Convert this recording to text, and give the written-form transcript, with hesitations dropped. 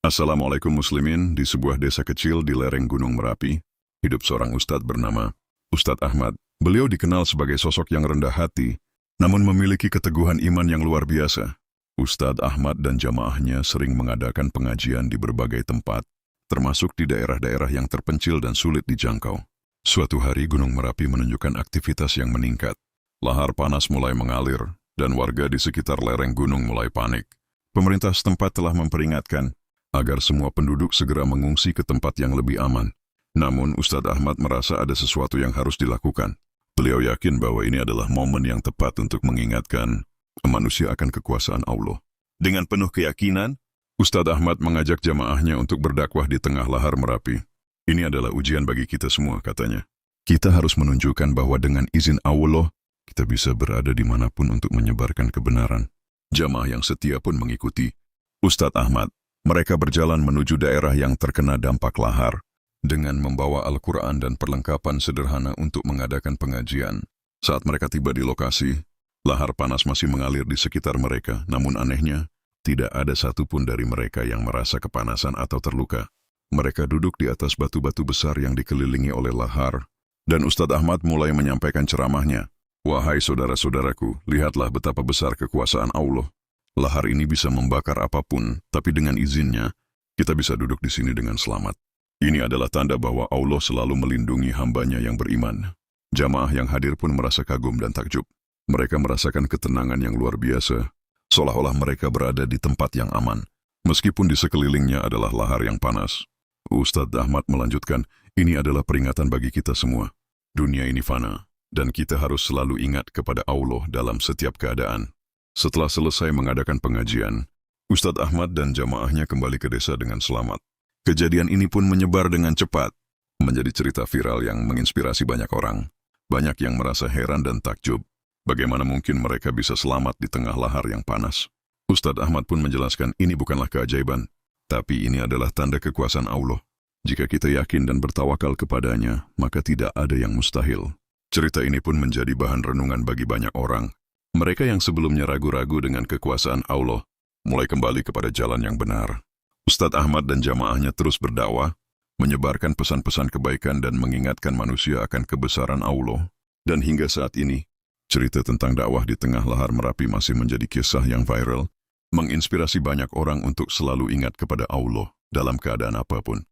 Assalamualaikum muslimin. Di sebuah desa kecil di lereng Gunung Merapi, hidup seorang ustadz bernama Ustadz Ahmad. Beliau dikenal sebagai sosok yang rendah hati, namun memiliki keteguhan iman yang luar biasa. Ustadz Ahmad dan jamaahnya sering mengadakan pengajian di berbagai tempat, termasuk di daerah-daerah yang terpencil dan sulit dijangkau. Suatu hari Gunung Merapi menunjukkan aktivitas yang meningkat. Lahar panas mulai mengalir, dan warga di sekitar lereng gunung mulai panik. Pemerintah setempat telah memperingatkan agar semua penduduk segera mengungsi ke tempat yang lebih aman. Namun Ustadz Ahmad merasa ada sesuatu yang harus dilakukan. Beliau yakin bahwa ini adalah momen yang tepat untuk mengingatkan manusia akan kekuasaan Allah. Dengan penuh keyakinan, Ustadz Ahmad mengajak jamaahnya untuk berdakwah di tengah lahar Merapi. Ini adalah ujian bagi kita semua, katanya. Kita harus menunjukkan bahwa dengan izin Allah, kita bisa berada dimanapun untuk menyebarkan kebenaran. Jamaah yang setia pun mengikuti Ustadz Ahmad. Mereka berjalan menuju daerah yang terkena dampak lahar, dengan membawa Al-Quran dan perlengkapan sederhana untuk mengadakan pengajian. Saat mereka tiba di lokasi, lahar panas masih mengalir di sekitar mereka, namun anehnya, tidak ada satupun dari mereka yang merasa kepanasan atau terluka. Mereka duduk di atas batu-batu besar yang dikelilingi oleh lahar, dan Ustadz Ahmad mulai menyampaikan ceramahnya. Wahai saudara-saudaraku, lihatlah betapa besar kekuasaan Allah. Lahar ini bisa membakar apapun, tapi dengan izinnya, kita bisa duduk di sini dengan selamat. Ini adalah tanda bahwa Allah selalu melindungi hambanya yang beriman. Jamaah yang hadir pun merasa kagum dan takjub. Mereka merasakan ketenangan yang luar biasa, seolah-olah mereka berada di tempat yang aman, meskipun di sekelilingnya adalah lahar yang panas. Ustadz Ahmad melanjutkan, ini adalah peringatan bagi kita semua. Dunia ini fana, dan kita harus selalu ingat kepada Allah dalam setiap keadaan. Setelah selesai mengadakan pengajian, Ustadz Ahmad dan jamaahnya kembali ke desa dengan selamat. Kejadian ini pun menyebar dengan cepat, menjadi cerita viral yang menginspirasi banyak orang. Banyak yang merasa heran dan takjub, bagaimana mungkin mereka bisa selamat di tengah lahar yang panas. Ustadz Ahmad pun menjelaskan ini bukanlah keajaiban, tapi ini adalah tanda kekuasaan Allah. Jika kita yakin dan bertawakal kepadanya, maka tidak ada yang mustahil. Cerita ini pun menjadi bahan renungan bagi banyak orang. Mereka yang sebelumnya ragu-ragu dengan kekuasaan Allah, mulai kembali kepada jalan yang benar. Ustadz Ahmad dan jamaahnya terus berdakwah, menyebarkan pesan-pesan kebaikan dan mengingatkan manusia akan kebesaran Allah. Dan hingga saat ini, cerita tentang dakwah di tengah lahar Merapi masih menjadi kisah yang viral, menginspirasi banyak orang untuk selalu ingat kepada Allah dalam keadaan apapun.